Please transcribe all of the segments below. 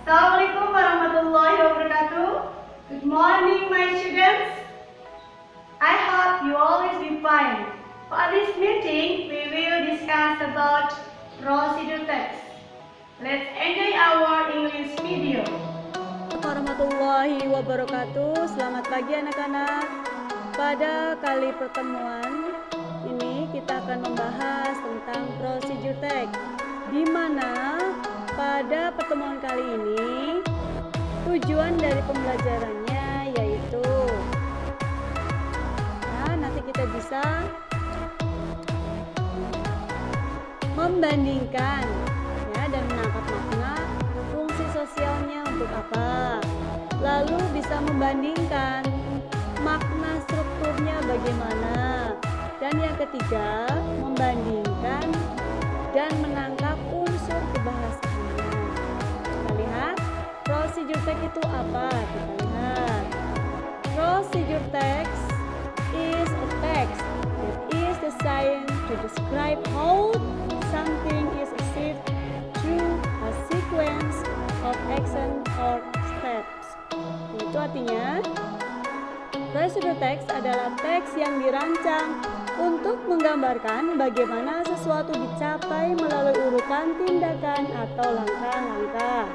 Assalamualaikum warahmatullahi wabarakatuh. Good morning, my students. I hope you always be fine. For this meeting, we will discuss about procedure text. Let's enjoy our English video. Warahmatullahi wabarakatuh. Selamat pagi anak-anak. Pada kali pertemuan ini kita akan membahas tentang procedure text, di mana pada pertemuan kali ini tujuan dari pembelajarannya yaitu nanti kita bisa membandingkan dan menangkap makna fungsi sosialnya untuk apa, lalu bisa membandingkan makna strukturnya bagaimana, dan yang ketiga membandingkan dan menangkap unsur kebahasaannya. Kita lihat procedure text itu apa. Kita lihat procedure text is a text that is designed to describe how something is achieved through a sequence of action or steps. Itu artinya procedure text adalah teks yang dirancang untuk menggambarkan bagaimana sesuatu dicapai melalui urutan tindakan atau langkah-langkah.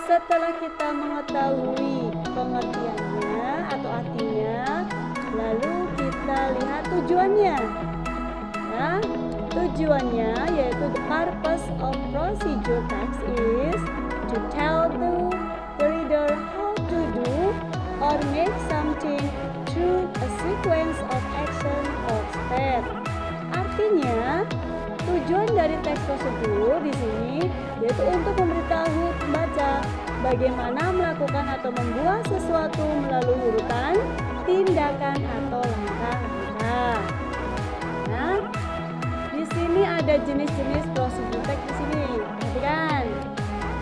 Setelah kita mengetahui pengertiannya atau artinya, lalu kita lihat tujuannya. Tujuannya yaitu the purpose of procedure text is to tell the reader how to do or make something through a sequence of action or step. Artinya, tujuan dari teks prosedur di sini yaitu untuk memberitahu pembaca bagaimana melakukan atau membuat sesuatu melalui urutan tindakan atau langkah-langkah. Nah, di sini ada jenis-jenis prosedur teks di sini. Perhatikan.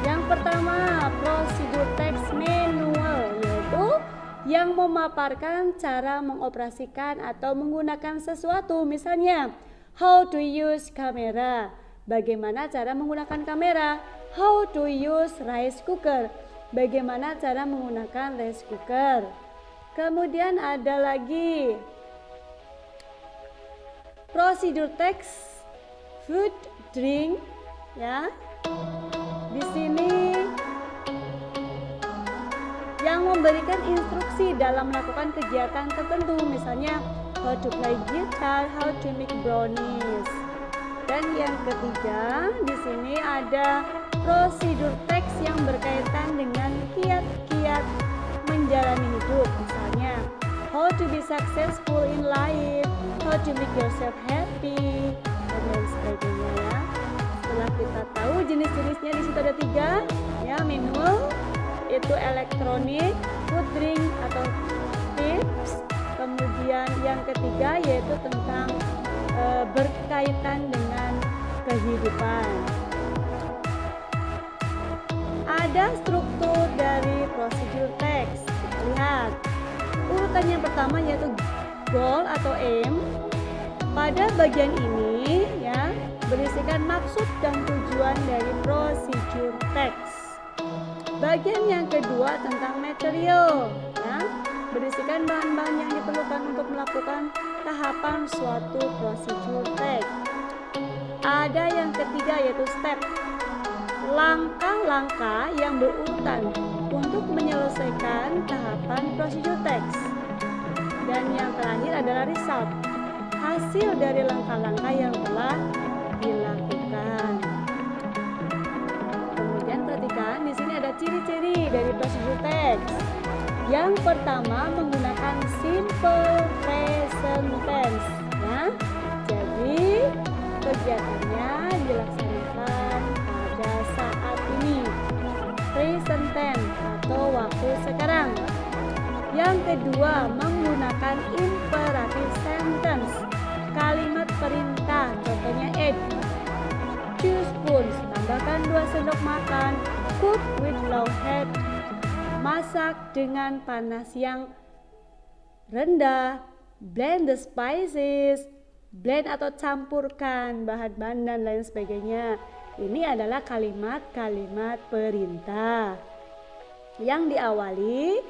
Yang pertama, prosedur teks manual, yaitu yang memaparkan cara mengoperasikan atau menggunakan sesuatu. Misalnya, how to use camera, bagaimana cara menggunakan kamera. How to use rice cooker, bagaimana cara menggunakan rice cooker. Kemudian ada lagi prosedur teks food, drink, ya. Di sini yang memberikan instruksi dalam melakukan kegiatan tertentu, misalnya how to play guitar, how to make brownies. Dan yang ketiga, di sini ada prosedur teks yang berkaitan dengan kiat-kiat menjalani hidup, misalnya how to be successful in life, how to make yourself happy, dan lain sebagainya ya. Setelah kita tahu jenis-jenisnya, di situ ada 3 ya, manual itu elektronik, food, drink atau tips. Kemudian yang ketiga yaitu tentang berkaitan dengan kehidupan. Ada struktur dari procedure text. Kita lihat urutan yang pertama yaitu goal atau aim. Pada bagian ini ya berisikan maksud dan tujuan dari procedure text. Bagian yang kedua tentang material, ya, berisikan bahan-bahan yang diperlukan untuk melakukan tahapan suatu procedure text. Ada yang ketiga yaitu step, langkah-langkah yang berurutan untuk menyelesaikan tahapan procedure text. Dan yang terakhir adalah result, hasil dari langkah-langkah yang telah dilakukan. Kemudian perhatikan di sini ada ciri-ciri dari procedure text. Yang pertama menggunakan simple present tense, ya. Jadi kegiatannya dilaksanakan pada saat ini, present tense atau waktu sekarang. Yang kedua menggunakan imperative sentence, kalimat perintah, contohnya eat, 2 spoons, tambahkan 2 sendok makan, cook with low heat, masak dengan panas yang rendah, blend the spices, blend atau campurkan bahan-bahan dan lain sebagainya. Ini adalah kalimat-kalimat perintah yang diawali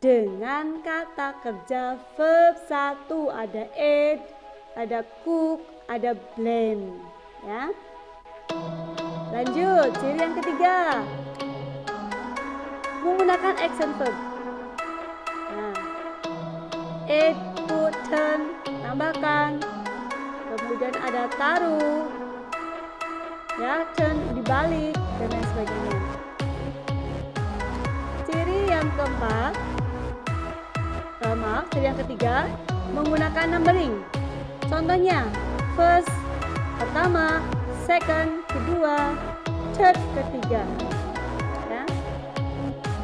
dengan kata kerja verb 1. Ada eat, ada cook, ada blend, ya. Lanjut, ciri yang ketiga, menggunakan action verb. Nah, eat, put, turn, tambahkan. Kemudian ada taruh, ya, turn dibalik dan lain sebagainya. Ciri yang keempat, ciri yang ketiga, menggunakan numbering. Contohnya, first, pertama, second, kedua, third, ketiga. Ya.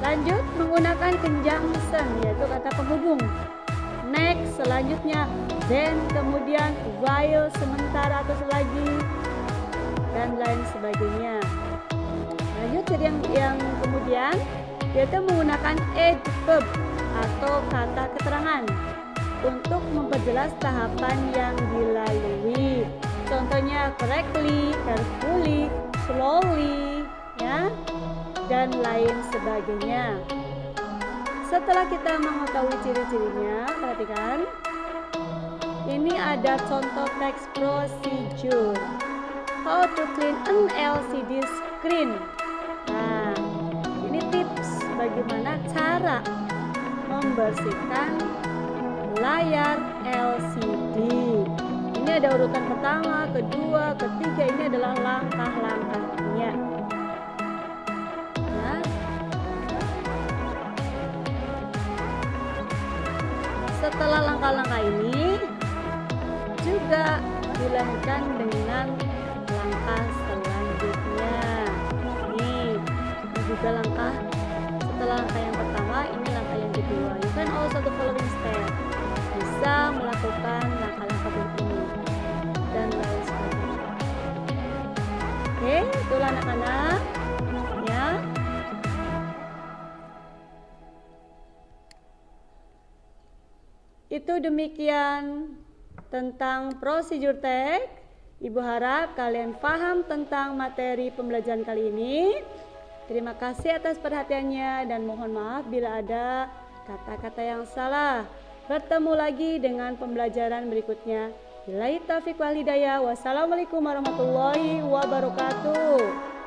Lanjut, menggunakan conjunction, yaitu kata penghubung. Next, selanjutnya, then, kemudian, while, sementara atau selagi, dan lain sebagainya. Lanjut, ciri yang kemudian, yaitu menggunakan adverb atau kata keterangan untuk memperjelas tahapan yang dilalui. Contohnya correctly, carefully, slowly, ya, dan lain sebagainya. Setelah kita mengetahui ciri-cirinya, perhatikan. Ini ada contoh teks procedure. How to clean an LCD screen. Nah, ini tips bagaimana cara membersihkan layar LCD. Ini ada urutan pertama, kedua, ketiga. Ini adalah langkah-langkahnya. Nah, setelah langkah-langkah ini juga dilanjutkan dengan langkah selanjutnya. Ini juga langkah setelah langkah yang pertama, ini langkah yang kedua. You can also the following step. Bisa melakukan langkah-langkah ini dan lain sebagainya. Oke, itulah anak-anak, ya. Itu demikian tentang procedure text. Ibu harap kalian paham tentang materi pembelajaran kali ini. Terima kasih atas perhatiannya dan mohon maaf bila ada kata-kata yang salah. Bertemu lagi dengan pembelajaran berikutnya. Billahi taufiq wal hidayah. Wassalamualaikum warahmatullahi wabarakatuh.